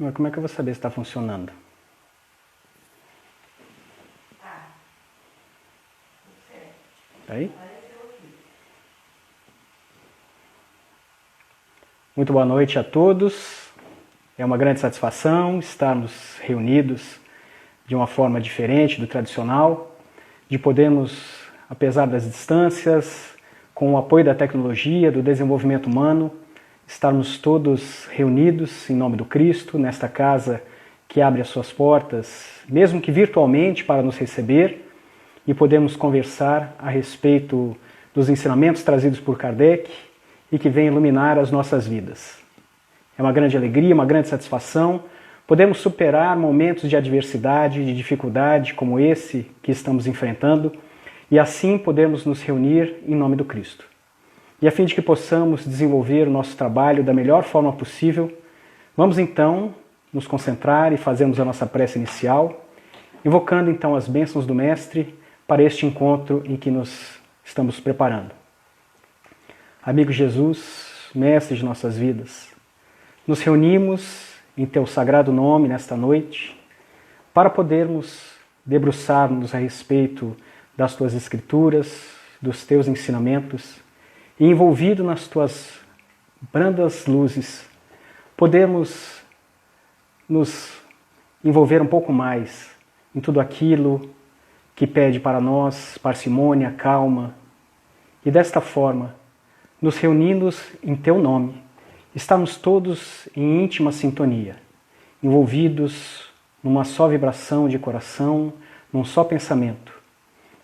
Mas como é que eu vou saber se está funcionando? Tá aí? Muito boa noite a todos. É uma grande satisfação estarmos reunidos de uma forma diferente do tradicional, de podermos, apesar das distâncias, com o apoio da tecnologia, do desenvolvimento humano, estarmos todos reunidos em nome do Cristo, nesta casa que abre as suas portas, mesmo que virtualmente, para nos receber, e podemos conversar a respeito dos ensinamentos trazidos por Kardec e que vêm iluminar as nossas vidas. É uma grande alegria, uma grande satisfação. Podemos superar momentos de adversidade, de dificuldade como esse que estamos enfrentando e assim podemos nos reunir em nome do Cristo. E a fim de que possamos desenvolver o nosso trabalho da melhor forma possível, vamos então nos concentrar e fazermos a nossa prece inicial, invocando então as bênçãos do Mestre para este encontro em que nos estamos preparando. Amigo Jesus, Mestre de nossas vidas, nos reunimos em Teu sagrado nome nesta noite para podermos debruçar-nos a respeito das Tuas Escrituras, dos Teus ensinamentos e envolvido nas Tuas brandas luzes, podemos nos envolver um pouco mais em tudo aquilo que pede para nós parcimônia, calma, e desta forma, nos reunindo em Teu nome, estamos todos em íntima sintonia, envolvidos numa só vibração de coração, num só pensamento,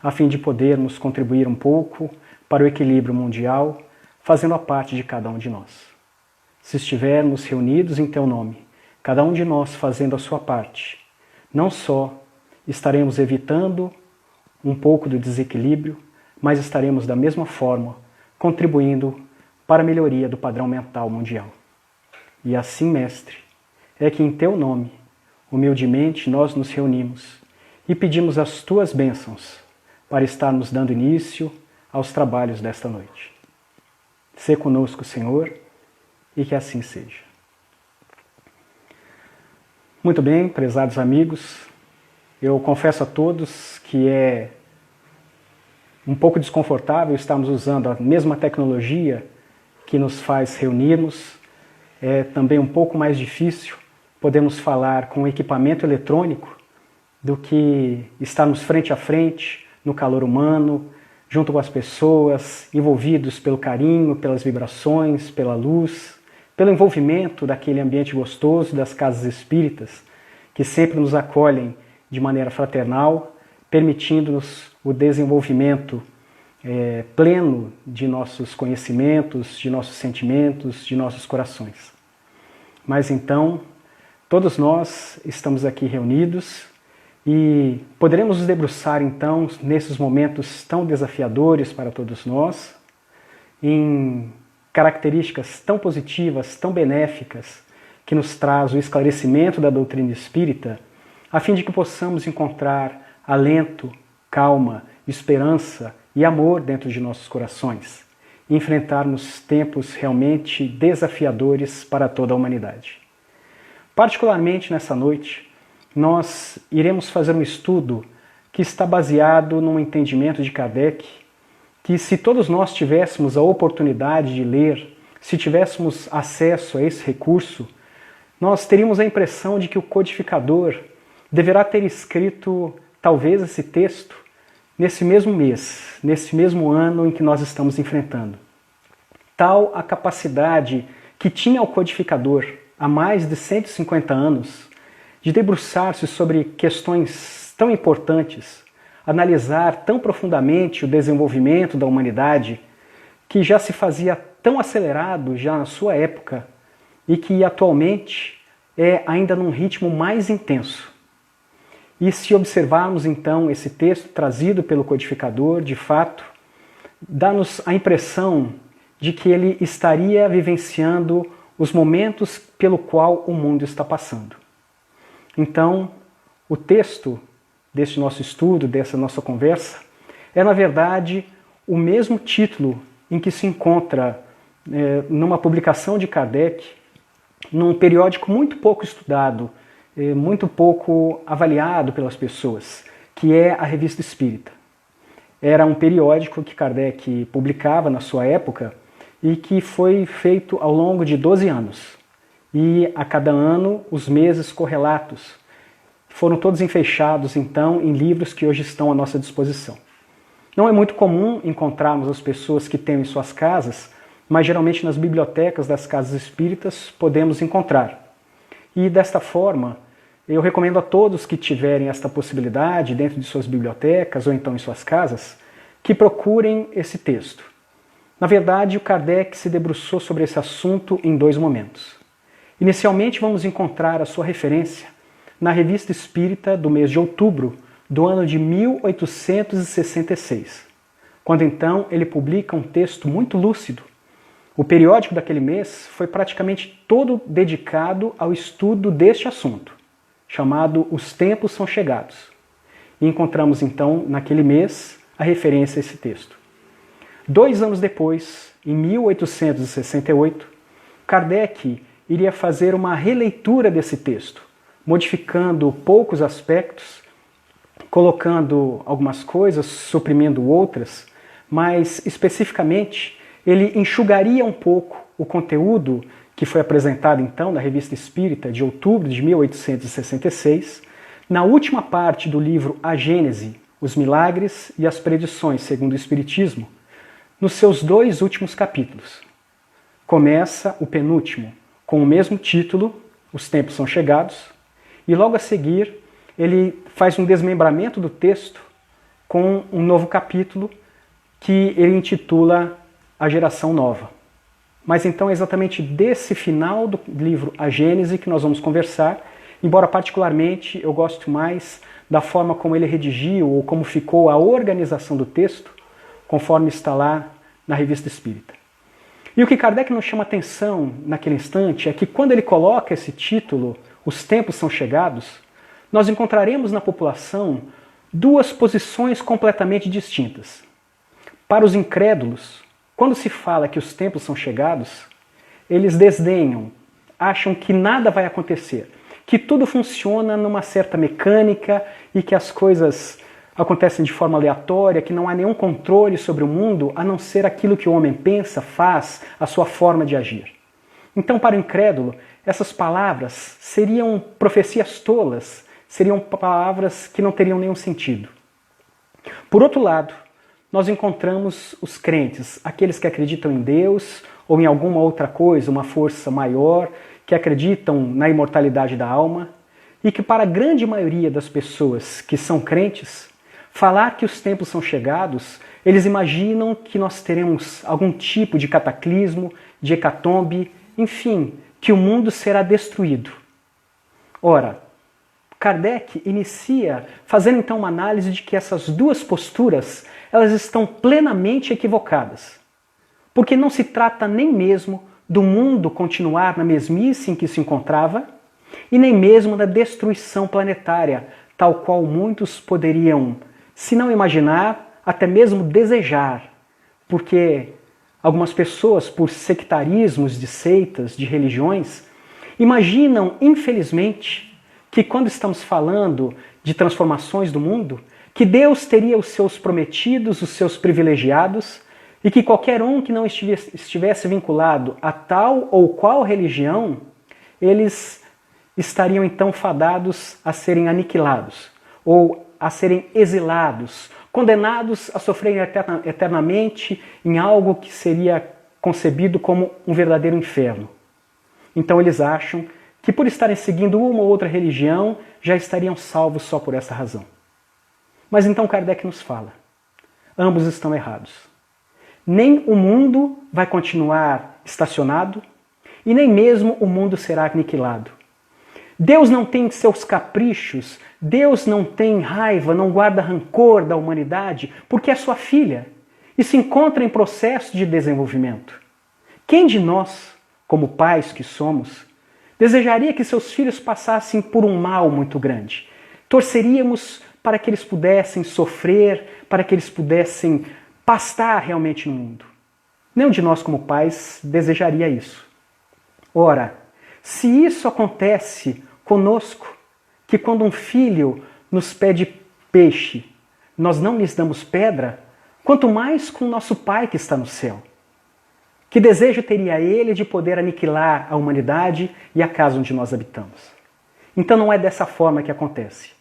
a fim de podermos contribuir um pouco para o equilíbrio mundial, fazendo a parte de cada um de nós. Se estivermos reunidos em Teu nome, cada um de nós fazendo a sua parte, não só estaremos evitando um pouco do desequilíbrio, mas estaremos da mesma forma contribuindo para a melhoria do padrão mental mundial. E assim, Mestre, é que em Teu nome, humildemente nós nos reunimos e pedimos as Tuas bênçãos para estarmos dando início aos trabalhos desta noite. Sê conosco, Senhor, e que assim seja. Muito bem, prezados amigos, eu confesso a todos que é um pouco desconfortável estarmos usando a mesma tecnologia que nos faz reunirmos. É também um pouco mais difícil podermos falar com equipamento eletrônico do que estarmos frente a frente, no calor humano, junto com as pessoas, envolvidos pelo carinho, pelas vibrações, pela luz, pelo envolvimento daquele ambiente gostoso das casas espíritas, que sempre nos acolhem de maneira fraternal, permitindo-nos o desenvolvimento pleno de nossos conhecimentos, de nossos sentimentos, de nossos corações. Mas então, todos nós estamos aqui reunidos e poderemos nos debruçar então nesses momentos tão desafiadores para todos nós, em características tão positivas, tão benéficas, que nos traz o esclarecimento da doutrina espírita, a fim de que possamos encontrar alento, calma, esperança e amor dentro de nossos corações e enfrentarmos tempos realmente desafiadores para toda a humanidade. Particularmente nessa noite, nós iremos fazer um estudo que está baseado num entendimento de Kardec, que se todos nós tivéssemos a oportunidade de ler, se tivéssemos acesso a esse recurso, nós teríamos a impressão de que o codificador deverá ter escrito talvez esse texto nesse mesmo mês, nesse mesmo ano em que nós estamos enfrentando. Tal a capacidade que tinha o codificador há mais de 150 anos de debruçar-se sobre questões tão importantes, analisar tão profundamente o desenvolvimento da humanidade, que já se fazia tão acelerado já na sua época e que atualmente é ainda num ritmo mais intenso. E se observarmos então esse texto trazido pelo codificador, de fato, dá-nos a impressão de que ele estaria vivenciando os momentos pelo qual o mundo está passando. Então, o texto deste nosso estudo, dessa nossa conversa, é na verdade o mesmo título em que se encontra numa publicação de Kardec, num periódico muito pouco estudado, muito pouco avaliado pelas pessoas, que é a Revista Espírita. Era um periódico que Kardec publicava na sua época e que foi feito ao longo de 12 anos. E a cada ano os meses correlatos foram todos enfechados então em livros que hoje estão à nossa disposição. Não é muito comum encontrarmos as pessoas que têm em suas casas, mas geralmente nas bibliotecas das casas espíritas podemos encontrar. E desta forma, eu recomendo a todos que tiverem esta possibilidade dentro de suas bibliotecas ou então em suas casas, que procurem esse texto. Na verdade, o Kardec se debruçou sobre esse assunto em 2 momentos. Inicialmente vamos encontrar a sua referência na Revista Espírita do mês de outubro do ano de 1866, quando então ele publica um texto muito lúcido. O periódico daquele mês foi praticamente todo dedicado ao estudo deste assunto, chamado Os Tempos São Chegados. E encontramos então, naquele mês, a referência a esse texto. 2 anos depois, em 1868, Kardec iria fazer uma releitura desse texto, modificando poucos aspectos, colocando algumas coisas, suprimindo outras, mas especificamente ele enxugaria um pouco o conteúdo que foi apresentado então na Revista Espírita de outubro de 1866, na última parte do livro A Gênese, os Milagres e as Predições segundo o Espiritismo, nos seus 2 últimos capítulos. Começa o penúltimo, com o mesmo título, Os Tempos São Chegados, e logo a seguir ele faz um desmembramento do texto com um novo capítulo que ele intitula A Geração Nova. Mas então é exatamente desse final do livro A Gênese que nós vamos conversar, embora particularmente eu gosto mais da forma como ele redigiu ou como ficou a organização do texto, conforme está lá na Revista Espírita. E o que Kardec nos chama atenção naquele instante é que quando ele coloca esse título, Os Tempos São Chegados, nós encontraremos na população 2 posições completamente distintas. Para os incrédulos, quando se fala que os tempos são chegados, eles desdenham, acham que nada vai acontecer, que tudo funciona numa certa mecânica e que as coisas acontecem de forma aleatória, que não há nenhum controle sobre o mundo a não ser aquilo que o homem pensa, faz, a sua forma de agir. Então, para o incrédulo, essas palavras seriam profecias tolas, seriam palavras que não teriam nenhum sentido. Por outro lado, nós encontramos os crentes, aqueles que acreditam em Deus ou em alguma outra coisa, uma força maior, que acreditam na imortalidade da alma, e que para a grande maioria das pessoas que são crentes, falar que os tempos são chegados, eles imaginam que nós teremos algum tipo de cataclismo, de hecatombe, enfim, que o mundo será destruído. Ora, Kardec inicia fazendo então uma análise de que essas 2 posturas elas estão plenamente equivocadas, porque não se trata nem mesmo do mundo continuar na mesmice em que se encontrava e nem mesmo da destruição planetária, tal qual muitos poderiam, se não imaginar, até mesmo desejar, porque algumas pessoas, por sectarismos de seitas, de religiões, imaginam, infelizmente, que quando estamos falando de transformações do mundo, que Deus teria os seus prometidos, os seus privilegiados, e que qualquer um que não estivesse vinculado a tal ou qual religião, eles estariam então fadados a serem aniquilados, ou a serem exilados, condenados a sofrerem eternamente em algo que seria concebido como um verdadeiro inferno. Então eles acham que por estarem seguindo uma ou outra religião, já estariam salvos só por essa razão. Mas então Kardec nos fala, ambos estão errados. Nem o mundo vai continuar estacionado, e nem mesmo o mundo será aniquilado. Deus não tem seus caprichos, Deus não tem raiva, não guarda rancor da humanidade, porque é sua filha, e se encontra em processo de desenvolvimento. Quem de nós, como pais que somos, desejaria que seus filhos passassem por um mal muito grande? Torceríamos para que eles pudessem sofrer, para que eles pudessem pastar realmente no mundo. Nenhum de nós como pais desejaria isso. Ora, Se isso acontece conosco, que quando um filho nos pede peixe, nós não lhes damos pedra, quanto mais com o nosso Pai que está no céu. Que desejo teria ele de poder aniquilar a humanidade e a casa onde nós habitamos? Então não é dessa forma que acontece.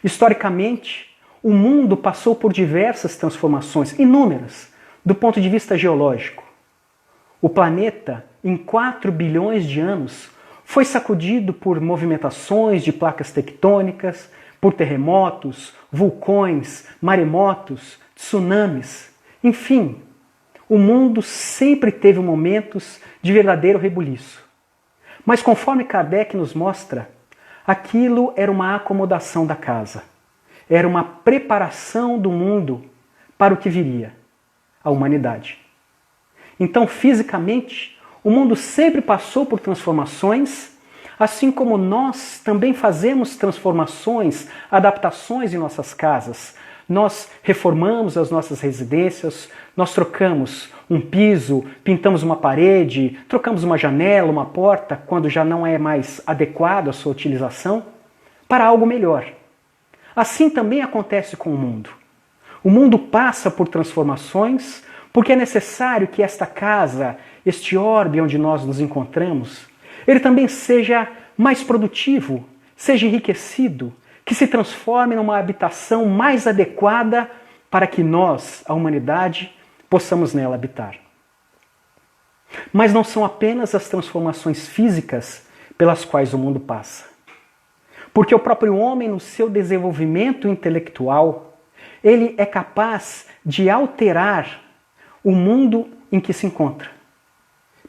Historicamente, o mundo passou por diversas transformações, inúmeras, do ponto de vista geológico. O planeta, em 4 bilhões de anos, foi sacudido por movimentações de placas tectônicas, por terremotos, vulcões, maremotos, tsunamis, enfim, o mundo sempre teve momentos de verdadeiro rebuliço. Mas conforme Kardec nos mostra, aquilo era uma acomodação da casa, era uma preparação do mundo para o que viria, a humanidade. Então, fisicamente, o mundo sempre passou por transformações, assim como nós também fazemos transformações, adaptações em nossas casas. Nós reformamos as nossas residências, nós trocamos um piso, pintamos uma parede, trocamos uma janela, uma porta, quando já não é mais adequado a sua utilização, para algo melhor. Assim também acontece com o mundo. O mundo passa por transformações porque é necessário que esta casa, este orbe onde nós nos encontramos, ele também seja mais produtivo, seja enriquecido, que se transforme numa habitação mais adequada para que nós, a humanidade, possamos nela habitar. Mas não são apenas as transformações físicas pelas quais o mundo passa. Porque o próprio homem, no seu desenvolvimento intelectual, ele é capaz de alterar o mundo em que se encontra.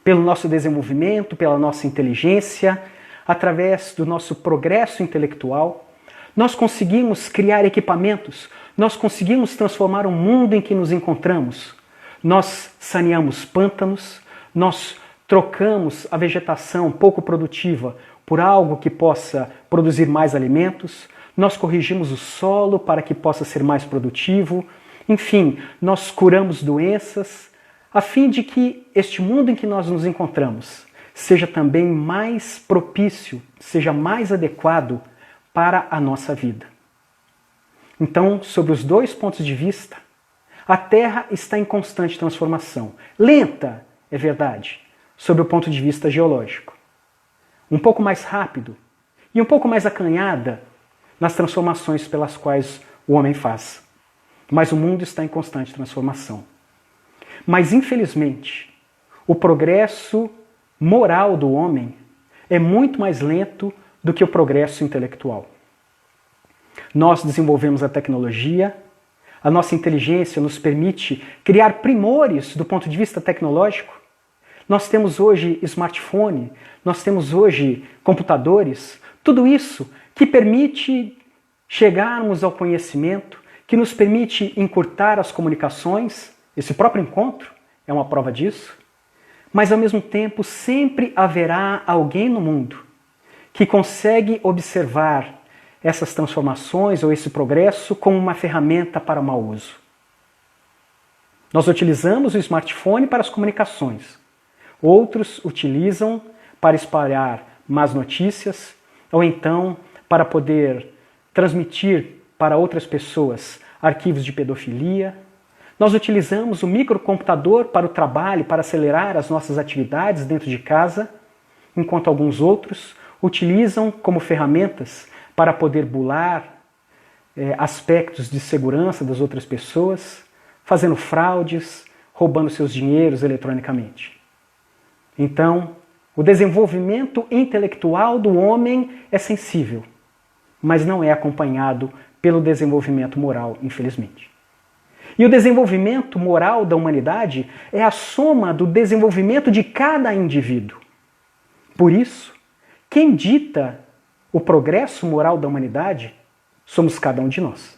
Pelo nosso desenvolvimento, pela nossa inteligência, através do nosso progresso intelectual, nós conseguimos criar equipamentos, nós conseguimos transformar o mundo em que nos encontramos. Nós saneamos pântanos, nós trocamos a vegetação pouco produtiva por algo que possa produzir mais alimentos, nós corrigimos o solo para que possa ser mais produtivo, enfim, nós curamos doenças, a fim de que este mundo em que nós nos encontramos seja também mais propício, seja mais adequado para a nossa vida. Então, sobre os dois pontos de vista, a Terra está em constante transformação. Lenta, é verdade, sob o ponto de vista geológico. Um pouco mais rápido e um pouco mais acanhada nas transformações pelas quais o homem faz. Mas o mundo está em constante transformação. Mas, infelizmente, o progresso moral do homem é muito mais lento do que o progresso intelectual. Nós desenvolvemos a tecnologia, a nossa inteligência nos permite criar primores do ponto de vista tecnológico. Nós temos hoje smartphone, nós temos hoje computadores, tudo isso que permite chegarmos ao conhecimento, que nos permite encurtar as comunicações. Esse próprio encontro é uma prova disso. Mas, ao mesmo tempo, sempre haverá alguém no mundo que consegue observar essas transformações ou esse progresso como uma ferramenta para mau uso. Nós utilizamos o smartphone para as comunicações. Outros utilizam para espalhar más notícias ou então para poder transmitir para outras pessoas arquivos de pedofilia. Nós utilizamos o microcomputador para o trabalho, para acelerar as nossas atividades dentro de casa, enquanto alguns outros utilizam como ferramentas para poder bular aspectos de segurança das outras pessoas, fazendo fraudes, roubando seus dinheiros eletronicamente. Então, o desenvolvimento intelectual do homem é sensível, mas não é acompanhado pelo desenvolvimento moral, infelizmente. E o desenvolvimento moral da humanidade é a soma do desenvolvimento de cada indivíduo. Por isso, quem dita o progresso moral da humanidade somos cada um de nós.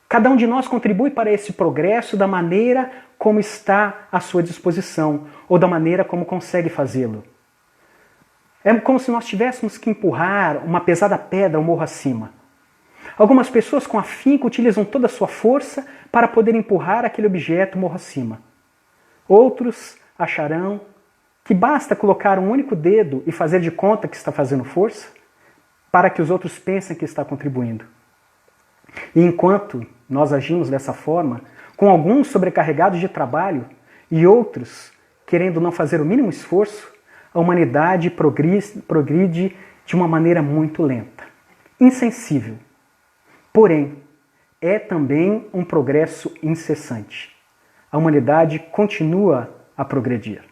Cada um de nós contribui para esse progresso da maneira como está à sua disposição, ou da maneira como consegue fazê-lo. É como se nós tivéssemos que empurrar uma pesada pedra ao morro acima. Algumas pessoas com afinco utilizam toda a sua força para poder empurrar aquele objeto morro acima. Outros acharão que basta colocar um único dedo e fazer de conta que está fazendo força para que os outros pensem que está contribuindo. E enquanto nós agimos dessa forma, com alguns sobrecarregados de trabalho e outros querendo não fazer o mínimo esforço, a humanidade progride de uma maneira muito lenta, insensível. Porém, é também um progresso incessante. A humanidade continua a progredir.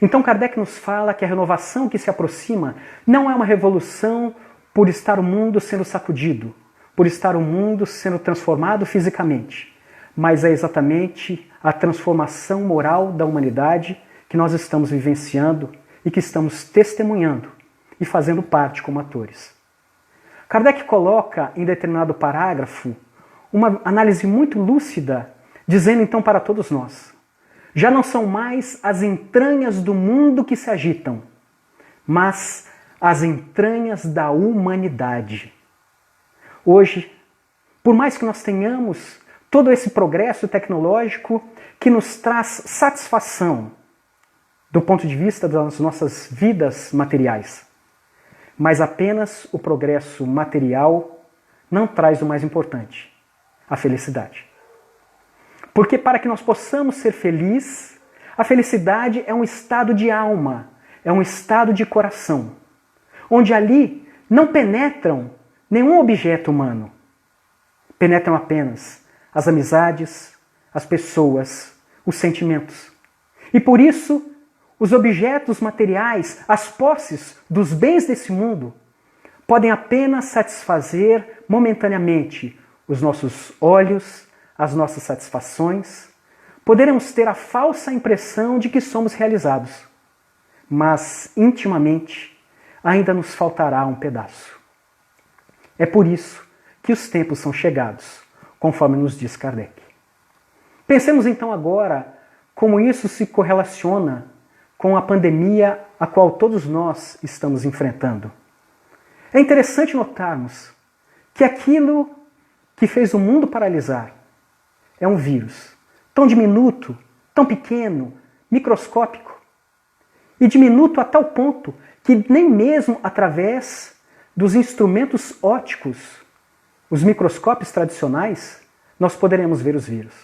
Então Kardec nos fala que a renovação que se aproxima não é uma revolução por estar o mundo sendo sacudido, por estar o mundo sendo transformado fisicamente, mas é exatamente a transformação moral da humanidade que nós estamos vivenciando e que estamos testemunhando e fazendo parte como atores. Kardec coloca em determinado parágrafo uma análise muito lúcida, dizendo então para todos nós: já não são mais as entranhas do mundo que se agitam, mas as entranhas da humanidade. Hoje, por mais que nós tenhamos todo esse progresso tecnológico que nos traz satisfação do ponto de vista das nossas vidas materiais, mas apenas o progresso material não traz o mais importante, a felicidade. Porque para que nós possamos ser felizes, a felicidade é um estado de alma, é um estado de coração, onde ali não penetram nenhum objeto humano. Penetram apenas as amizades, as pessoas, os sentimentos. E por isso, os objetos materiais, as posses dos bens desse mundo, podem apenas satisfazer momentaneamente os nossos olhos, as nossas satisfações. Poderemos ter a falsa impressão de que somos realizados, mas intimamente ainda nos faltará um pedaço. É por isso que os tempos são chegados, conforme nos diz Kardec. Pensemos então agora como isso se correlaciona com a pandemia a qual todos nós estamos enfrentando. É interessante notarmos que aquilo que fez o mundo paralisar é um vírus tão diminuto, tão pequeno, microscópico, e diminuto a tal ponto que nem mesmo através dos instrumentos ópticos, os microscópios tradicionais, nós poderemos ver os vírus.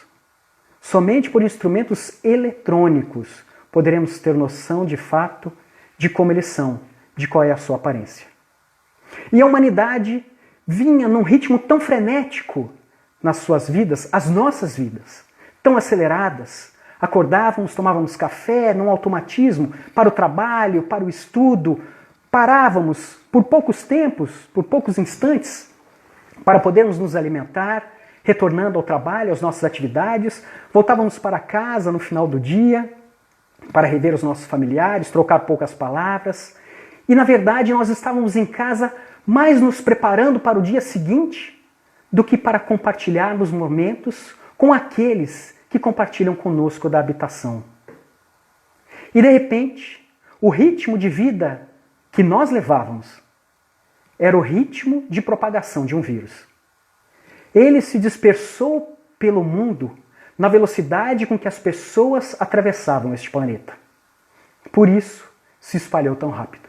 Somente por instrumentos eletrônicos poderemos ter noção de fato de como eles são, de qual é a sua aparência. E a humanidade vinha num ritmo tão frenético nas suas vidas, as nossas vidas, tão aceleradas. Acordávamos, tomávamos café num automatismo para o trabalho, para o estudo, parávamos por poucos tempos, por poucos instantes, para podermos nos alimentar, retornando ao trabalho, às nossas atividades, voltávamos para casa no final do dia, para rever os nossos familiares, trocar poucas palavras. E, na verdade, nós estávamos em casa mais nos preparando para o dia seguinte do que para compartilharmos momentos com aqueles que compartilham conosco da habitação. E, de repente, o ritmo de vida que nós levávamos era o ritmo de propagação de um vírus. Ele se dispersou pelo mundo na velocidade com que as pessoas atravessavam este planeta. Por isso, se espalhou tão rápido.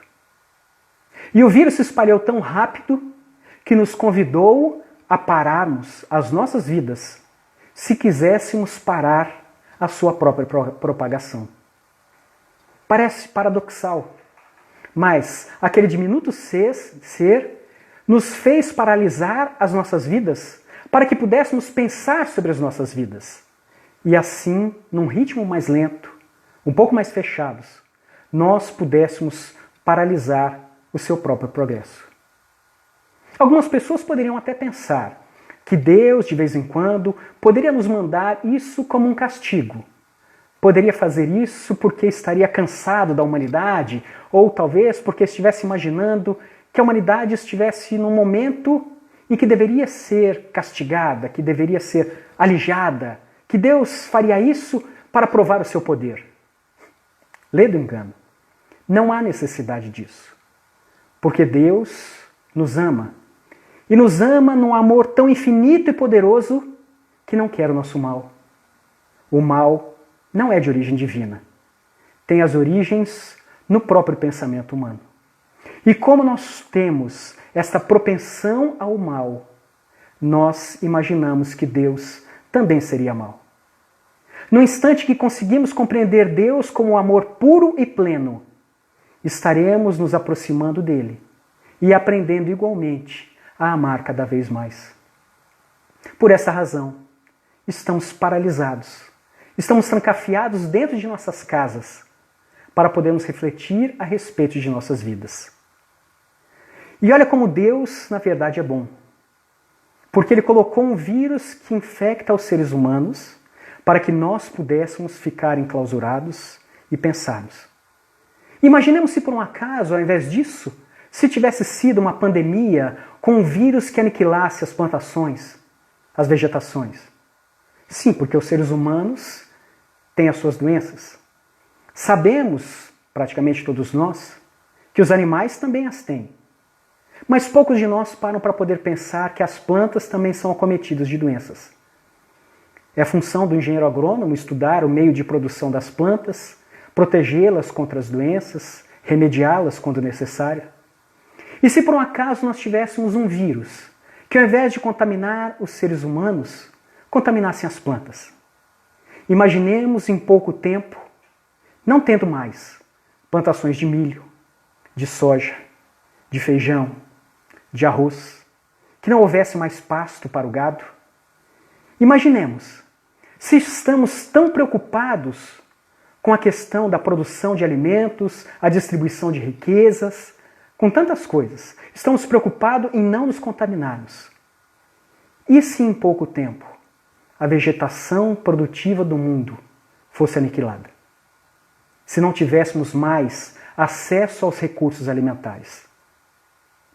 E o vírus se espalhou tão rápido que nos convidou a pararmos as nossas vidas se quiséssemos parar a sua própria propagação. Parece paradoxal, mas aquele diminuto ser nos fez paralisar as nossas vidas para que pudéssemos pensar sobre as nossas vidas. E assim, num ritmo mais lento, um pouco mais fechados, nós pudéssemos paralisar o seu próprio progresso. Algumas pessoas poderiam até pensar que Deus, de vez em quando, poderia nos mandar isso como um castigo. Poderia fazer isso porque estaria cansado da humanidade, ou talvez porque estivesse imaginando que a humanidade estivesse num momento em que deveria ser castigada, que deveria ser alijada, que Deus faria isso para provar o seu poder. Lê do engano. Não há necessidade disso. Porque Deus nos ama. E nos ama num amor tão infinito e poderoso que não quer o nosso mal. O mal não é de origem divina. tem as origens no próprio pensamento humano. E como nós temos esta propensão ao mal, nós imaginamos que Deus também seria mau. No instante que conseguimos compreender Deus como um amor puro e pleno, estaremos nos aproximando dele e aprendendo igualmente a amar cada vez mais. Por essa razão, estamos paralisados, estamos trancafiados dentro de nossas casas para podermos refletir a respeito de nossas vidas. E olha como Deus, na verdade, é bom. Porque Ele colocou um vírus que infecta os seres humanos para que nós pudéssemos ficar enclausurados e pensarmos. Imaginemos se por um acaso, ao invés disso, se tivesse sido uma pandemia com um vírus que aniquilasse as plantações, as vegetações. Sim, porque os seres humanos têm as suas doenças. Sabemos, praticamente todos nós, que os animais também as têm. Mas poucos de nós param para poder pensar que as plantas também são acometidas de doenças. É a função do engenheiro agrônomo estudar o meio de produção das plantas, protegê-las contra as doenças, remediá-las quando necessário. E se por um acaso nós tivéssemos um vírus que, ao invés de contaminar os seres humanos, contaminassem as plantas? Imaginemos em pouco tempo, não tendo mais plantações de milho, de soja, de feijão, de arroz, que não houvesse mais pasto para o gado. Imaginemos, se estamos tão preocupados com a questão da produção de alimentos, a distribuição de riquezas, com tantas coisas, estamos preocupados em não nos contaminarmos. E se em pouco tempo a vegetação produtiva do mundo fosse aniquilada? Se não tivéssemos mais acesso aos recursos alimentares?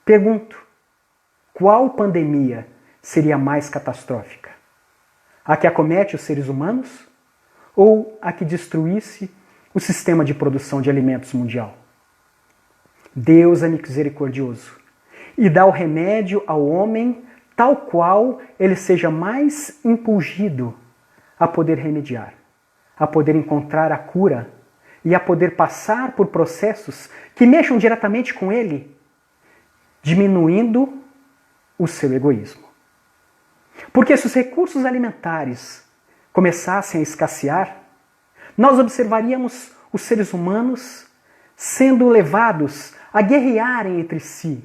Pergunto, qual pandemia seria mais catastrófica? A que acomete os seres humanos ou a que destruísse o sistema de produção de alimentos mundial? Deus é misericordioso e dá o remédio ao homem tal qual ele seja mais impulgido a poder remediar, a poder encontrar a cura e a poder passar por processos que mexam diretamente com ele, diminuindo o seu egoísmo. Porque se os recursos alimentares começassem a escassear, nós observaríamos os seres humanos sendo levados a guerrearem entre si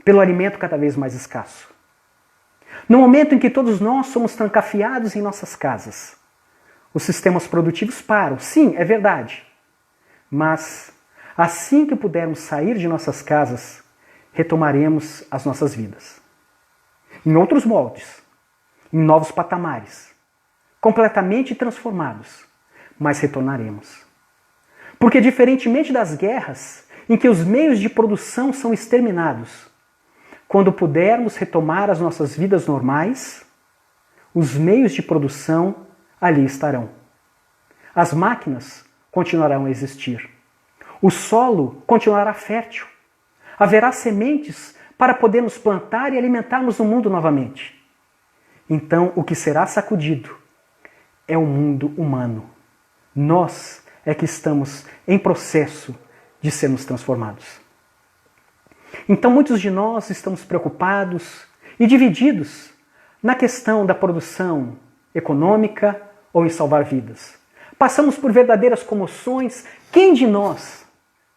pelo alimento cada vez mais escasso. No momento em que todos nós somos trancafiados em nossas casas, os sistemas produtivos param. Sim, é verdade. Mas assim que pudermos sair de nossas casas, retomaremos as nossas vidas. Em outros moldes, em novos patamares, completamente transformados, mas retornaremos. Porque diferentemente das guerras, em que os meios de produção são exterminados, quando pudermos retomar as nossas vidas normais, os meios de produção ali estarão. As máquinas continuarão a existir. O solo continuará fértil. Haverá sementes para podermos plantar e alimentarmos o mundo novamente. Então, o que será sacudido é o mundo humano. Nós é que estamos em processo de sermos transformados. Então, muitos de nós estamos preocupados e divididos na questão da produção econômica ou em salvar vidas. Passamos por verdadeiras comoções. Quem de nós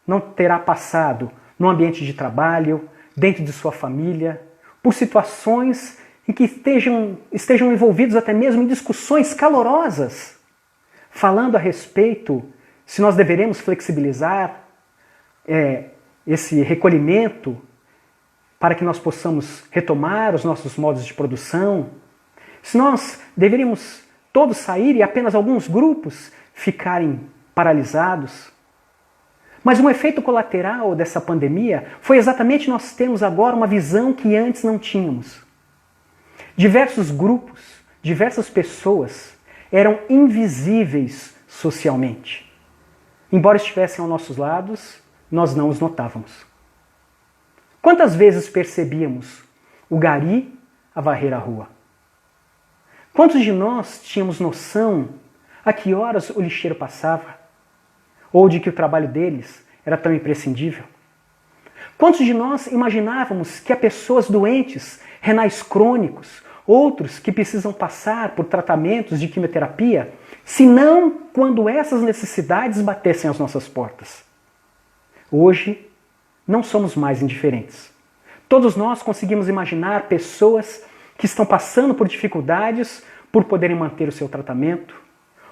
não terá passado no ambiente de trabalho, dentro de sua família, por situações em que estejam envolvidos até mesmo em discussões calorosas, falando a respeito se nós deveremos flexibilizar esse recolhimento para que nós possamos retomar os nossos modos de produção, se nós deveríamos todos sair e apenas alguns grupos ficarem paralisados. Mas um efeito colateral dessa pandemia foi exatamente nós termos agora uma visão que antes não tínhamos. Diversos grupos, diversas pessoas eram invisíveis socialmente. Embora estivessem aos nossos lados, nós não os notávamos. Quantas vezes percebíamos o gari a varrer a rua? Quantos de nós tínhamos noção a que horas o lixeiro passava? ou de que o trabalho deles era tão imprescindível? Quantos de nós imaginávamos que há pessoas doentes, renais crônicos, outros que precisam passar por tratamentos de quimioterapia, se não quando essas necessidades batessem às nossas portas? Hoje, não somos mais indiferentes. Todos nós conseguimos imaginar pessoas que estão passando por dificuldades por poderem manter o seu tratamento,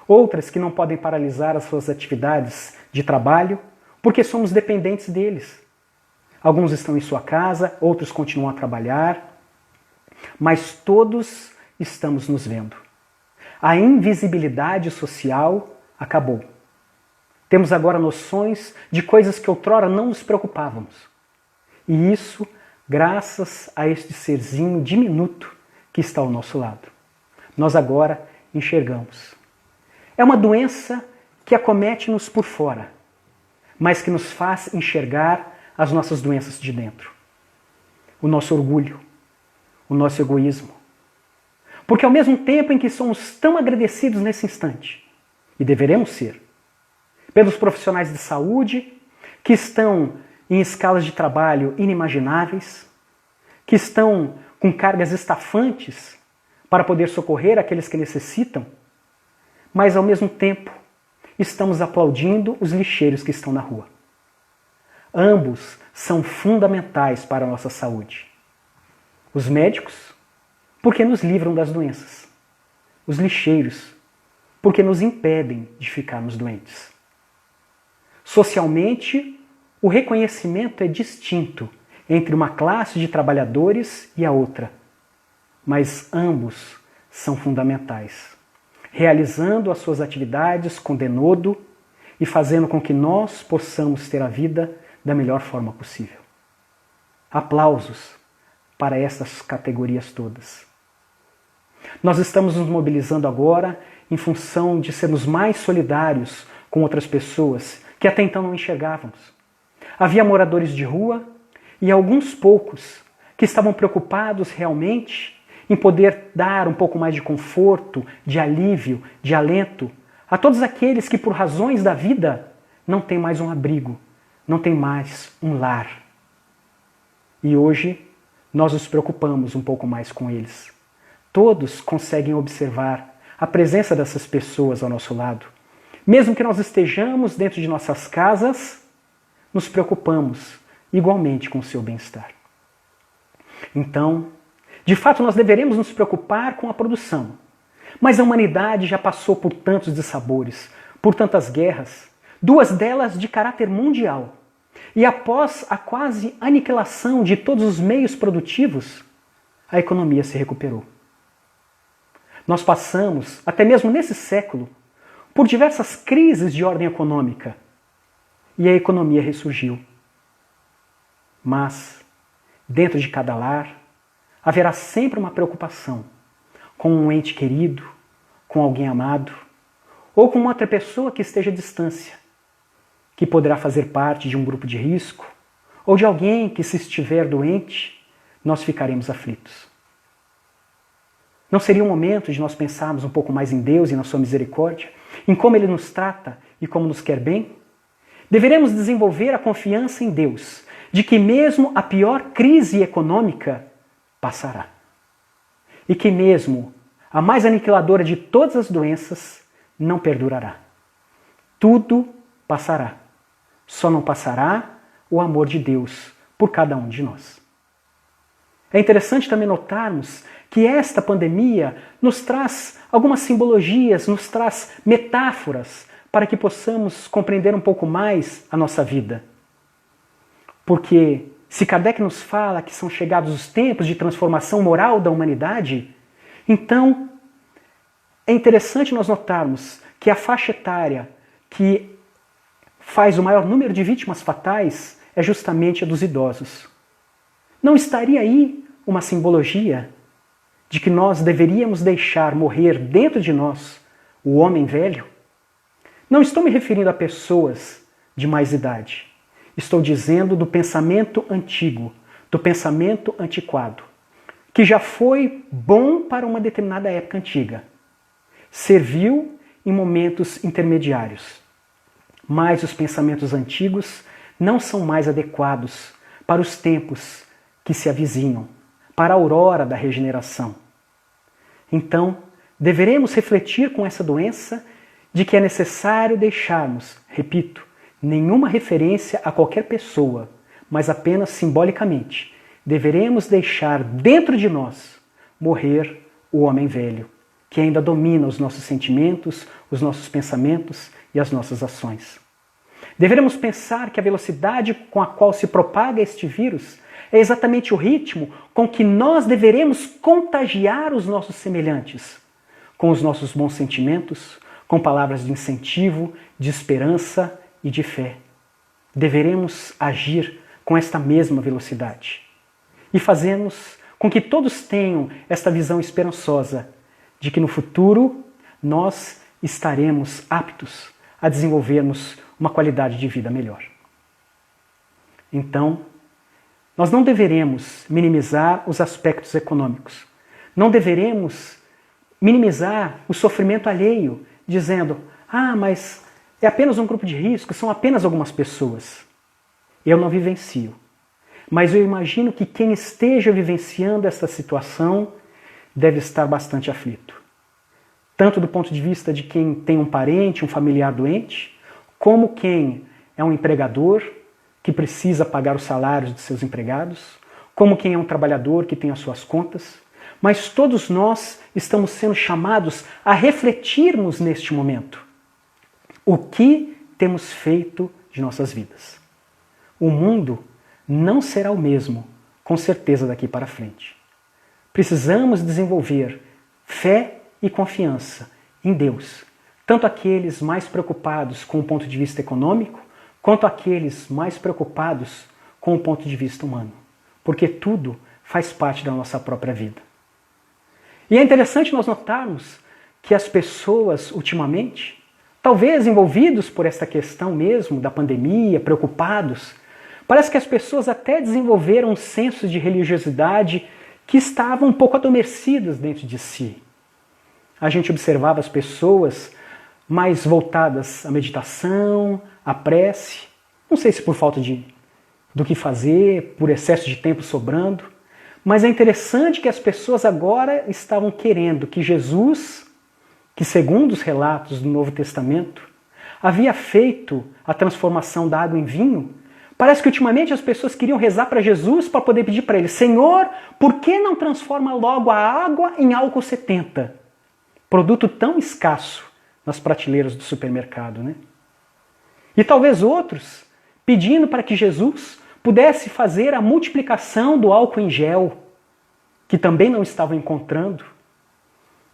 outras que não podem paralisar as suas atividades de trabalho porque somos dependentes deles. Alguns estão em sua casa, outros continuam a trabalhar, mas todos estamos nos vendo. A invisibilidade social acabou. Temos agora noções de coisas que outrora não nos preocupávamos. E isso graças a este serzinho diminuto que está ao nosso lado. Nós agora enxergamos. É uma doença que acomete-nos por fora, mas que nos faz enxergar as nossas doenças de dentro. O nosso orgulho, o nosso egoísmo. Porque ao mesmo tempo em que somos tão agradecidos nesse instante, e deveremos ser, pelos profissionais de saúde que estão em escalas de trabalho inimagináveis, que estão com cargas estafantes para poder socorrer aqueles que necessitam, mas ao mesmo tempo estamos aplaudindo os lixeiros que estão na rua. Ambos são fundamentais para a nossa saúde. Os médicos, porque nos livram das doenças. Os lixeiros, porque nos impedem de ficarmos doentes. Socialmente, o reconhecimento é distinto entre uma classe de trabalhadores e a outra, mas ambos são fundamentais, realizando as suas atividades com denodo e fazendo com que nós possamos ter a vida da melhor forma possível. Aplausos para essas categorias todas. Nós estamos nos mobilizando agora em função de sermos mais solidários com outras pessoas que até então não enxergávamos. Havia moradores de rua e alguns poucos que estavam preocupados realmente em poder dar um pouco mais de conforto, de alívio, de alento a todos aqueles que por razões da vida não têm mais um abrigo, não têm mais um lar. E hoje nós nos preocupamos um pouco mais com eles. Todos conseguem observar a presença dessas pessoas ao nosso lado. Mesmo que nós estejamos dentro de nossas casas, nos preocupamos igualmente com o seu bem-estar. Então, de fato, nós deveremos nos preocupar com a produção. Mas a humanidade já passou por tantos dissabores, por tantas guerras, 2 delas de caráter mundial. E após a quase aniquilação de todos os meios produtivos, a economia se recuperou. Nós passamos, até mesmo nesse século, por diversas crises de ordem econômica, e a economia ressurgiu. Mas, dentro de cada lar, haverá sempre uma preocupação com um ente querido, com alguém amado, ou com outra pessoa que esteja à distância, que poderá fazer parte de um grupo de risco, ou de alguém que, se estiver doente, nós ficaremos aflitos. Não seria um momento de nós pensarmos um pouco mais em Deus e na sua misericórdia, em como Ele nos trata e como nos quer bem? Deveremos desenvolver a confiança em Deus, de que mesmo a pior crise econômica passará. E que mesmo a mais aniquiladora de todas as doenças não perdurará. Tudo passará. Só não passará o amor de Deus por cada um de nós. É interessante também notarmos que esta pandemia nos traz algumas simbologias, nos traz metáforas para que possamos compreender um pouco mais a nossa vida. Porque se Kardec nos fala que são chegados os tempos de transformação moral da humanidade, então é interessante nós notarmos que a faixa etária que faz o maior número de vítimas fatais é justamente a dos idosos. Não estaria aí uma simbologia de que nós deveríamos deixar morrer dentro de nós o homem velho? Não estou me referindo a pessoas de mais idade. Estou dizendo do pensamento antigo, do pensamento antiquado, que já foi bom para uma determinada época antiga. Serviu em momentos intermediários. Mas os pensamentos antigos não são mais adequados para os tempos que se avizinham, para a aurora da regeneração. Então, deveremos refletir com essa doença de que é necessário deixarmos, repito, nenhuma referência a qualquer pessoa, mas apenas simbolicamente, deveremos deixar dentro de nós morrer o homem velho, que ainda domina os nossos sentimentos, os nossos pensamentos e as nossas ações. Deveremos pensar que a velocidade com a qual se propaga este vírus é exatamente o ritmo com que nós deveremos contagiar os nossos semelhantes, com os nossos bons sentimentos, com palavras de incentivo, de esperança e de fé. Deveremos agir com esta mesma velocidade e fazermos com que todos tenham esta visão esperançosa de que no futuro nós estaremos aptos a desenvolvermos uma qualidade de vida melhor. Então, nós não deveremos minimizar os aspectos econômicos. Não deveremos minimizar o sofrimento alheio, dizendo, mas é apenas um grupo de risco, são apenas algumas pessoas. Eu não vivencio. Mas eu imagino que quem esteja vivenciando essa situação deve estar bastante aflito. Tanto do ponto de vista de quem tem um parente, um familiar doente, como quem é um empregador que precisa pagar os salários de seus empregados, como quem é um trabalhador que tem as suas contas. Mas todos nós estamos sendo chamados a refletirmos neste momento o que temos feito de nossas vidas. O mundo não será o mesmo, com certeza, daqui para frente. Precisamos desenvolver fé e confiança em Deus, tanto aqueles mais preocupados com o ponto de vista econômico, quanto aqueles mais preocupados com o ponto de vista humano, porque tudo faz parte da nossa própria vida. E é interessante nós notarmos que as pessoas, ultimamente, talvez envolvidos por esta questão mesmo da pandemia, preocupados, parece que as pessoas até desenvolveram um senso de religiosidade que estavam um pouco adormecidas dentro de si. A gente observava as pessoas mais voltadas à meditação, à prece, não sei se por falta do que fazer, por excesso de tempo sobrando, mas é interessante que as pessoas agora estavam querendo que Jesus, que segundo os relatos do Novo Testamento, havia feito a transformação da água em vinho. Parece que ultimamente as pessoas queriam rezar para Jesus para poder pedir para ele, Senhor, por que não transforma logo a água em álcool 70? Produto tão escasso nas prateleiras do supermercado, né? E talvez outros pedindo para que Jesus pudesse fazer a multiplicação do álcool em gel, que também não estavam encontrando.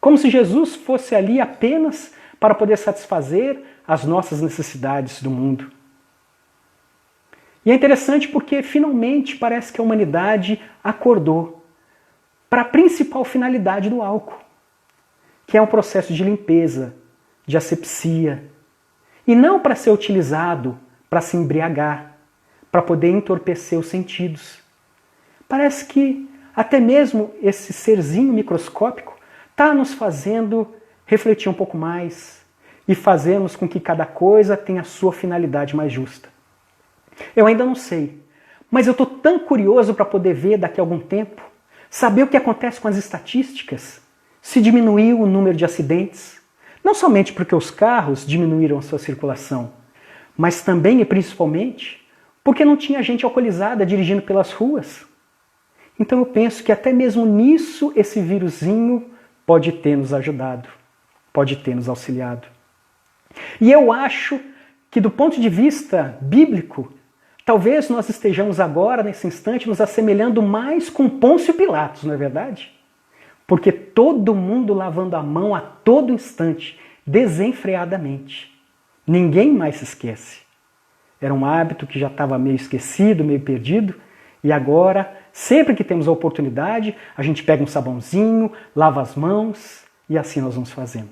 Como se Jesus fosse ali apenas para poder satisfazer as nossas necessidades do mundo. E é interessante porque finalmente parece que a humanidade acordou para a principal finalidade do álcool, que é um processo de limpeza, de asepsia, e não para ser utilizado para se embriagar, para poder entorpecer os sentidos. Parece que até mesmo esse serzinho microscópico está nos fazendo refletir um pouco mais e fazermos com que cada coisa tenha a sua finalidade mais justa. Eu ainda não sei, mas eu estou tão curioso para poder ver daqui a algum tempo, saber o que acontece com as estatísticas, se diminuiu o número de acidentes, não somente porque os carros diminuíram a sua circulação, mas também e principalmente porque não tinha gente alcoolizada dirigindo pelas ruas. Então eu penso que até mesmo nisso esse vírusinho pode ter nos ajudado, pode ter nos auxiliado. E eu acho que do ponto de vista bíblico, talvez nós estejamos agora, nesse instante, nos assemelhando mais com Pôncio Pilatos, não é verdade? Porque todo mundo lavando a mão a todo instante, desenfreadamente. Ninguém mais se esquece. Era um hábito que já estava meio esquecido, meio perdido, e agora, sempre que temos a oportunidade, a gente pega um sabãozinho, lava as mãos, e assim nós vamos fazendo.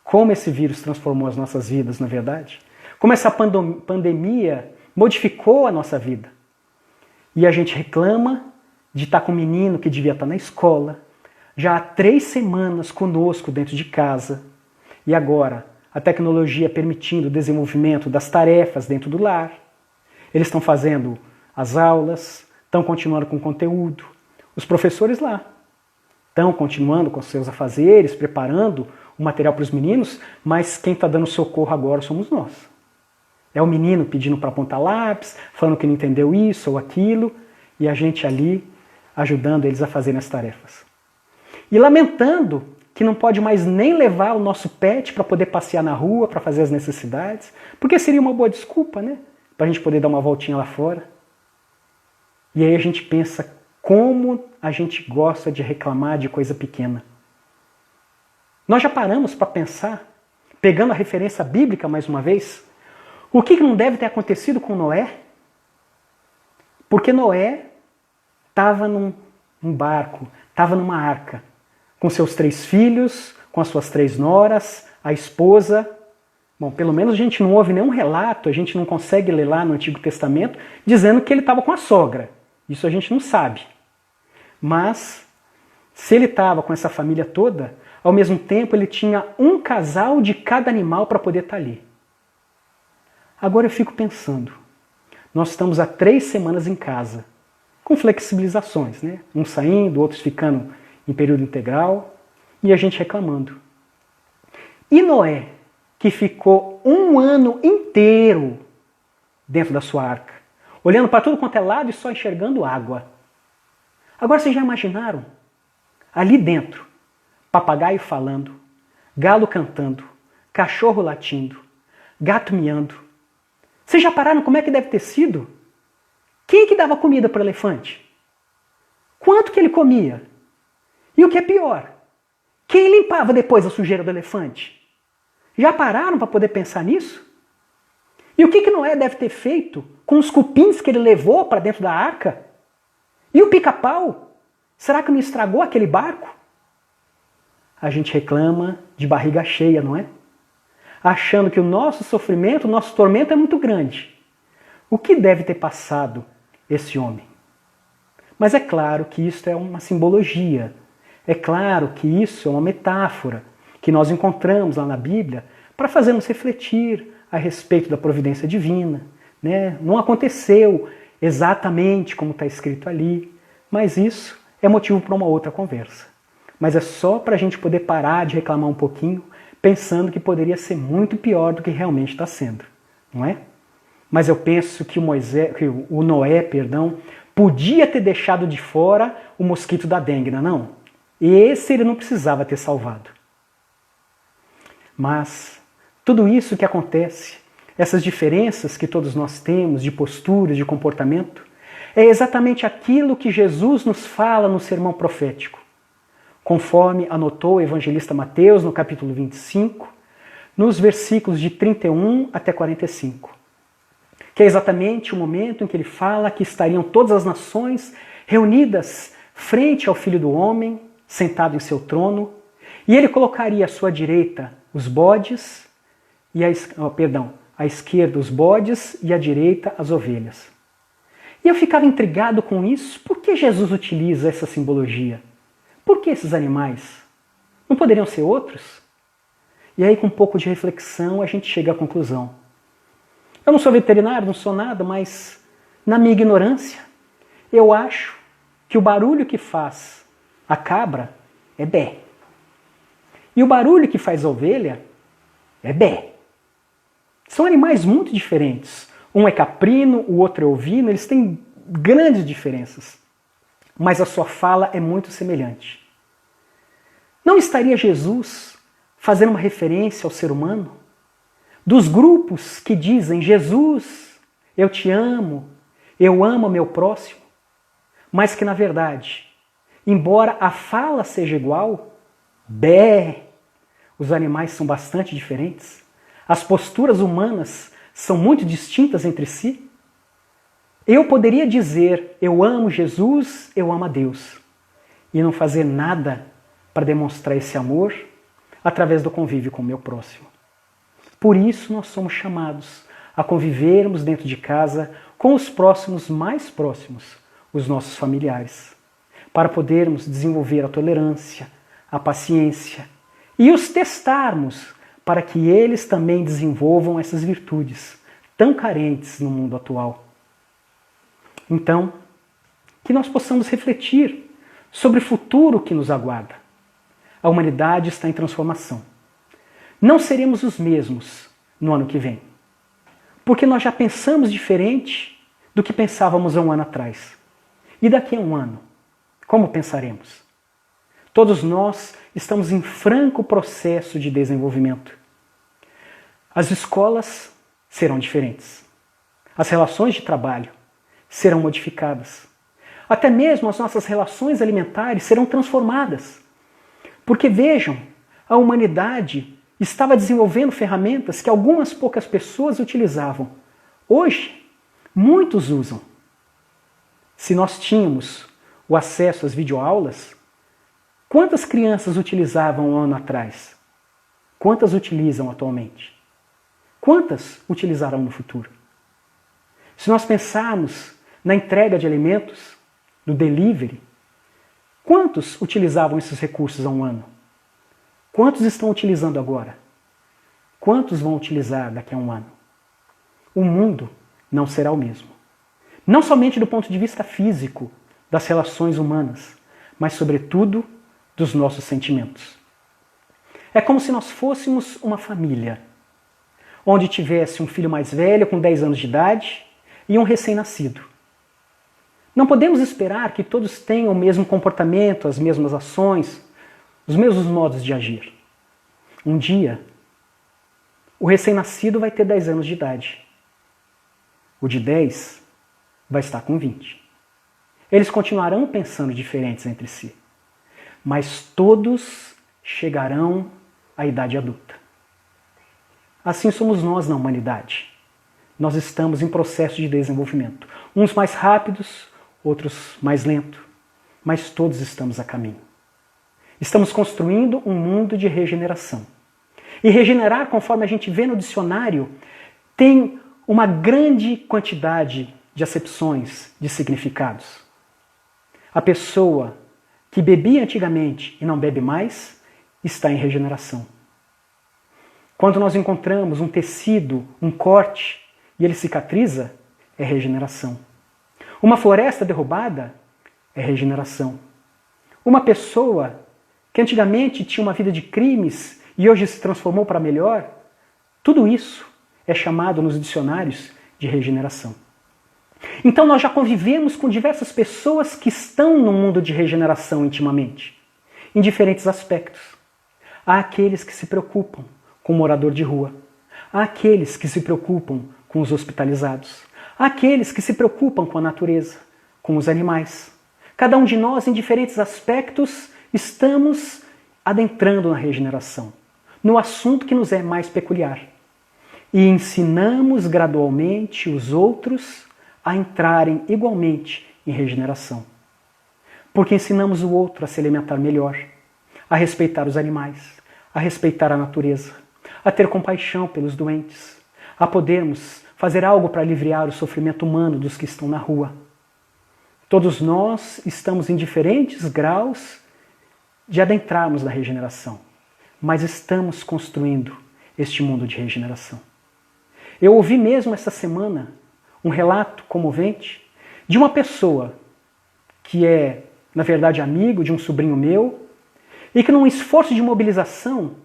Como esse vírus transformou as nossas vidas, não é verdade? Como essa pandemia modificou a nossa vida. E a gente reclama de estar com um menino que devia estar na escola, já há 3 semanas conosco dentro de casa, e agora a tecnologia permitindo o desenvolvimento das tarefas dentro do lar. Eles estão fazendo as aulas, estão continuando com o conteúdo. Os professores lá estão continuando com seus afazeres, preparando o material para os meninos, mas quem está dando socorro agora somos nós. É o menino pedindo para apontar lápis, falando que não entendeu isso ou aquilo, e a gente ali ajudando eles a fazerem as tarefas. E lamentando que não pode mais nem levar o nosso pet para poder passear na rua, para fazer as necessidades, porque seria uma boa desculpa, né? Para a gente poder dar uma voltinha lá fora. E aí a gente pensa como a gente gosta de reclamar de coisa pequena. Nós já paramos para pensar, pegando a referência bíblica mais uma vez, o que não deve ter acontecido com Noé? Porque Noé estava num barco, estava numa arca, com seus 3 filhos, com as suas 3 noras, a esposa. Bom, pelo menos a gente não ouve nenhum relato, a gente não consegue ler lá no Antigo Testamento, dizendo que ele estava com a sogra. Isso a gente não sabe. Mas, se ele estava com essa família toda, ao mesmo tempo ele tinha um casal de cada animal para poder estar ali. Agora eu fico pensando, nós estamos há 3 semanas em casa, com flexibilizações, né? Uns saindo, outros ficando em período integral, e a gente reclamando. E Noé, que ficou 1 ano inteiro dentro da sua arca, olhando para tudo quanto é lado e só enxergando água. Agora vocês já imaginaram? Ali dentro, papagaio falando, galo cantando, cachorro latindo, gato miando. Vocês já pararam como é que deve ter sido? Quem que dava comida para o elefante? Quanto que ele comia? E o que é pior? Quem limpava depois a sujeira do elefante? Já pararam para poder pensar nisso? E o que Noé deve ter feito com os cupins que ele levou para dentro da arca? E o pica-pau? Será que não estragou aquele barco? A gente reclama de barriga cheia, não é? Achando que o nosso sofrimento, o nosso tormento é muito grande. O que deve ter passado esse homem? Mas é claro que isso é uma simbologia. É claro que isso é uma metáfora que nós encontramos lá na Bíblia para fazermos refletir a respeito da providência divina, né? Não aconteceu exatamente como está escrito ali, mas isso é motivo para uma outra conversa. Mas é só para a gente poder parar de reclamar um pouquinho, pensando que poderia ser muito pior do que realmente está sendo, não é? Mas eu penso que o Noé, podia ter deixado de fora o mosquito da dengue, não? Esse ele não precisava ter salvado. Mas tudo isso que acontece, essas diferenças que todos nós temos de posturas, de comportamento, é exatamente aquilo que Jesus nos fala no sermão profético, conforme anotou o evangelista Mateus no capítulo 25, nos versículos de 31 até 45, que é exatamente o momento em que ele fala que estariam todas as nações reunidas frente ao Filho do Homem, sentado em seu trono, e ele colocaria à sua direita os bodes, à esquerda os bodes e à direita as ovelhas. E eu ficava intrigado com isso. Por que Jesus utiliza essa simbologia? Por que esses animais? Não poderiam ser outros? E aí, com um pouco de reflexão, a gente chega à conclusão. Eu não sou veterinário, não sou nada, mas na minha ignorância, eu acho que o barulho que faz a cabra é bé. E o barulho que faz a ovelha é bé. São animais muito diferentes. Um é caprino, o outro é ovino, eles têm grandes diferenças. Mas a sua fala é muito semelhante. Não estaria Jesus fazendo uma referência ao ser humano? Dos grupos que dizem, Jesus, eu te amo, eu amo meu próximo, mas que na verdade, embora a fala seja igual, bé, os animais são bastante diferentes, as posturas humanas são muito distintas entre si. Eu poderia dizer, eu amo Jesus, eu amo a Deus, e não fazer nada para demonstrar esse amor através do convívio com o meu próximo. Por isso nós somos chamados a convivermos dentro de casa com os próximos mais próximos, os nossos familiares, para podermos desenvolver a tolerância, a paciência e os testarmos para que eles também desenvolvam essas virtudes tão carentes no mundo atual. Então, que nós possamos refletir sobre o futuro que nos aguarda. A humanidade está em transformação. Não seremos os mesmos no ano que vem, porque nós já pensamos diferente do que pensávamos há um ano atrás. E daqui a um ano, como pensaremos? Todos nós estamos em franco processo de desenvolvimento. As escolas serão diferentes. As relações de trabalho serão modificadas. Até mesmo as nossas relações alimentares serão transformadas. Porque vejam, a humanidade estava desenvolvendo ferramentas que algumas poucas pessoas utilizavam. Hoje, muitos usam. Se nós tínhamos o acesso às videoaulas, quantas crianças utilizavam um ano atrás? Quantas utilizam atualmente? Quantas utilizarão no futuro? Se nós pensarmos na entrega de alimentos, no delivery, quantos utilizavam esses recursos há um ano? Quantos estão utilizando agora? Quantos vão utilizar daqui a um ano? O mundo não será o mesmo. Não somente do ponto de vista físico, das relações humanas, mas sobretudo dos nossos sentimentos. É como se nós fôssemos uma família, onde tivesse um filho mais velho com 10 anos de idade e um recém-nascido. Não podemos esperar que todos tenham o mesmo comportamento, as mesmas ações, os mesmos modos de agir. Um dia, o recém-nascido vai ter 10 anos de idade. O de 10 vai estar com 20. Eles continuarão pensando diferentes entre si, mas todos chegarão à idade adulta. Assim somos nós na humanidade. Nós estamos em processo de desenvolvimento. Uns mais rápidos, outros mais lentos, mas todos estamos a caminho. Estamos construindo um mundo de regeneração. E regenerar, conforme a gente vê no dicionário, tem uma grande quantidade de acepções, de significados. A pessoa que bebia antigamente e não bebe mais, está em regeneração. Quando nós encontramos um tecido, um corte, e ele cicatriza, é regeneração. Uma floresta derrubada é regeneração. Uma pessoa que antigamente tinha uma vida de crimes e hoje se transformou para melhor, tudo isso é chamado nos dicionários de regeneração. Então nós já convivemos com diversas pessoas que estão no mundo de regeneração intimamente, em diferentes aspectos. Há aqueles que se preocupam com o morador de rua, há aqueles que se preocupam com os hospitalizados, há aqueles que se preocupam com a natureza, com os animais. Cada um de nós, em diferentes aspectos, estamos adentrando na regeneração, no assunto que nos é mais peculiar. E ensinamos gradualmente os outros a entrarem igualmente em regeneração. Porque ensinamos o outro a se alimentar melhor, a respeitar os animais, a respeitar a natureza, a ter compaixão pelos doentes, a podermos fazer algo para aliviar o sofrimento humano dos que estão na rua. Todos nós estamos em diferentes graus de adentrarmos na regeneração, mas estamos construindo este mundo de regeneração. Eu ouvi mesmo essa semana um relato comovente de uma pessoa que é, na verdade, amigo de um sobrinho meu e que num esforço de mobilização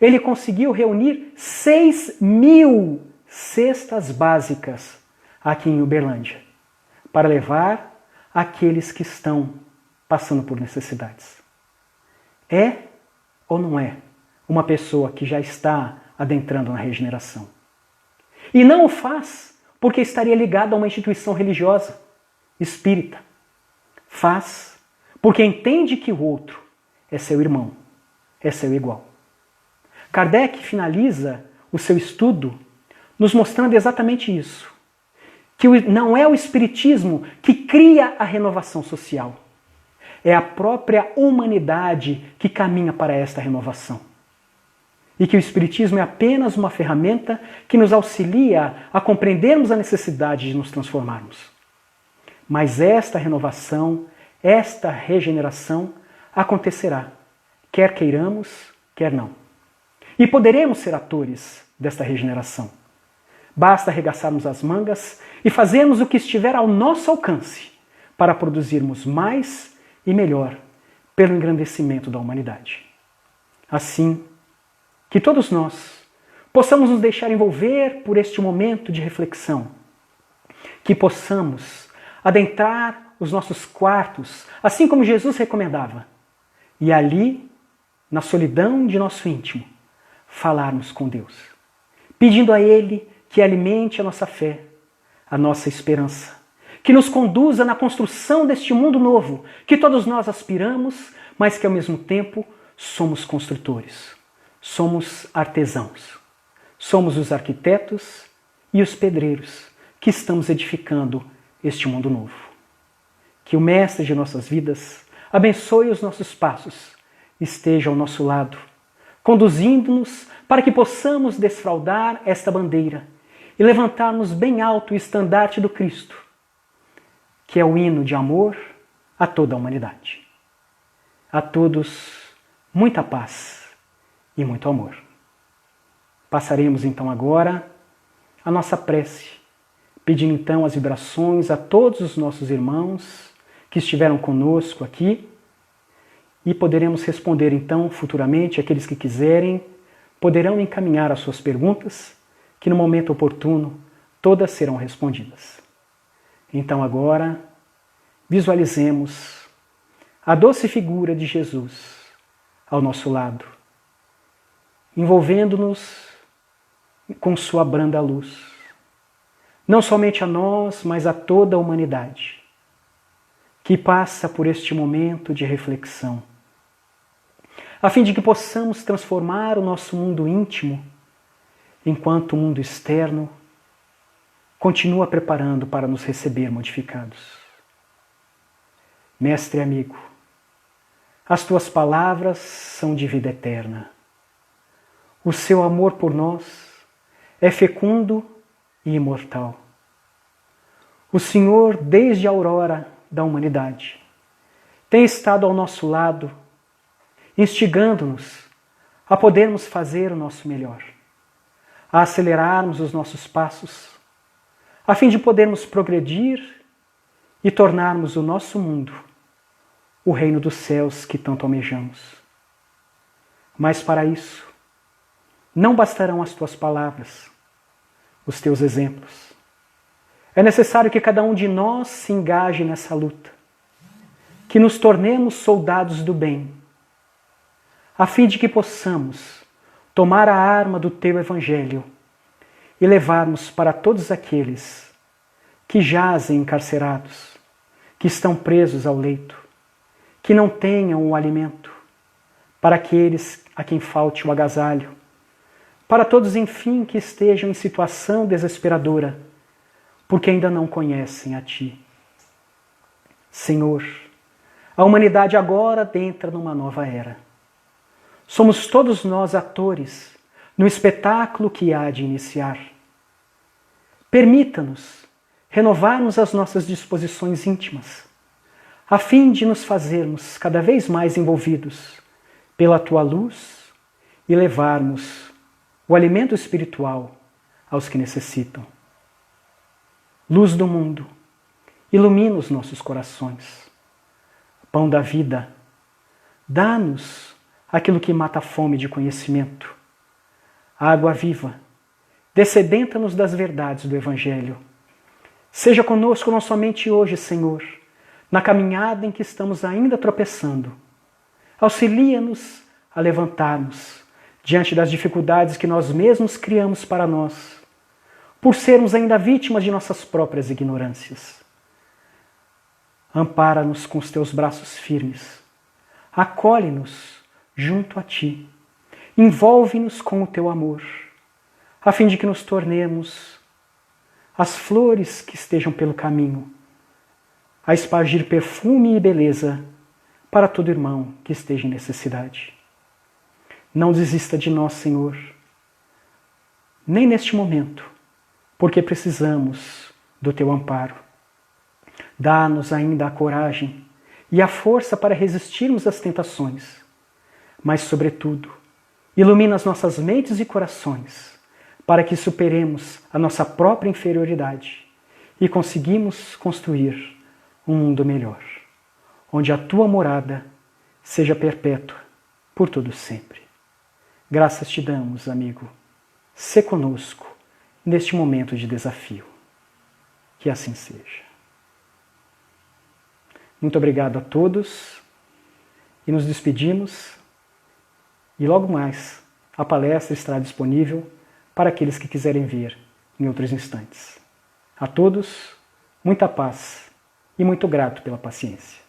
ele conseguiu reunir 6.000 cestas básicas aqui em Uberlândia para levar àqueles que estão passando por necessidades. É ou não é uma pessoa que já está adentrando na regeneração? E não o faz porque estaria ligado a uma instituição religiosa, espírita. Faz porque entende que o outro é seu irmão, é seu igual. Kardec finaliza o seu estudo nos mostrando exatamente isso. Que não é o espiritismo que cria a renovação social. É a própria humanidade que caminha para esta renovação. E que o espiritismo é apenas uma ferramenta que nos auxilia a compreendermos a necessidade de nos transformarmos. Mas esta renovação, esta regeneração acontecerá, quer queiramos, quer não. e poderemos ser atores desta regeneração. Basta arregaçarmos as mangas e fazermos o que estiver ao nosso alcance para produzirmos mais e melhor pelo engrandecimento da humanidade. Assim, que todos nós possamos nos deixar envolver por este momento de reflexão, que possamos adentrar os nossos quartos, assim como Jesus recomendava, e ali, na solidão de nosso íntimo, falarmos com Deus, pedindo a Ele que alimente a nossa fé, a nossa esperança, que nos conduza na construção deste mundo novo, que todos nós aspiramos, mas que ao mesmo tempo somos construtores, somos artesãos, somos os arquitetos e os pedreiros que estamos edificando este mundo novo. Que o Mestre de nossas vidas abençoe os nossos passos, esteja ao nosso lado, conduzindo-nos para que possamos desfraldar esta bandeira e levantarmos bem alto o estandarte do Cristo, que é o hino de amor a toda a humanidade. A todos, muita paz e muito amor. Passaremos então agora a nossa prece, pedindo então as vibrações a todos os nossos irmãos que estiveram conosco aqui, e poderemos responder então futuramente. Aqueles que quiserem poderão encaminhar as suas perguntas, que no momento oportuno todas serão respondidas. Então agora visualizemos a doce figura de Jesus ao nosso lado, envolvendo-nos com sua branda luz, não somente a nós, mas a toda a humanidade, que passa por este momento de reflexão, a fim de que possamos transformar o nosso mundo íntimo, enquanto o mundo externo continua preparando para nos receber modificados. Mestre amigo, as tuas palavras são de vida eterna. O seu amor por nós é fecundo e imortal. O Senhor, desde a aurora da humanidade, tem estado ao nosso lado, instigando-nos a podermos fazer o nosso melhor, a acelerarmos os nossos passos, a fim de podermos progredir e tornarmos o nosso mundo o reino dos céus que tanto almejamos. Mas para isso, não bastarão as tuas palavras, os teus exemplos. É necessário que cada um de nós se engaje nessa luta, que nos tornemos soldados do bem, a fim de que possamos tomar a arma do teu Evangelho e levarmos para todos aqueles que jazem encarcerados, que estão presos ao leito, que não tenham o alimento, para aqueles a quem falte o agasalho, para todos, enfim, que estejam em situação desesperadora, porque ainda não conhecem a Ti. Senhor, a humanidade agora entra numa nova era. Somos todos nós atores no espetáculo que há de iniciar. Permita-nos renovarmos as nossas disposições íntimas, a fim de nos fazermos cada vez mais envolvidos pela Tua luz e levarmos o alimento espiritual aos que necessitam. Luz do mundo, ilumina os nossos corações. Pão da vida, dá-nos aquilo que mata a fome de conhecimento. Água viva, descedenta-nos das verdades do Evangelho. Seja conosco não somente hoje, Senhor, na caminhada em que estamos ainda tropeçando. Auxilia-nos a levantarmos diante das dificuldades que nós mesmos criamos para nós, por sermos ainda vítimas de nossas próprias ignorâncias. Ampara-nos com os teus braços firmes. Acolhe-nos junto a Ti. Envolve-nos com o Teu amor, a fim de que nos tornemos as flores que estejam pelo caminho, a espargir perfume e beleza para todo irmão que esteja em necessidade. Não desista de nós, Senhor, nem neste momento, porque precisamos do Teu amparo. Dá-nos ainda a coragem e a força para resistirmos às tentações, mas, sobretudo, Ilumina as nossas mentes e corações para que superemos a nossa própria inferioridade e conseguimos construir um mundo melhor, onde a tua morada seja perpétua por todo sempre. Graças te damos, amigo. Sê conosco neste momento de desafio. Que assim seja. Muito obrigado a todos e nos despedimos. E logo mais, a palestra estará disponível para aqueles que quiserem ver em outros instantes. A todos, muita paz e muito grato pela paciência.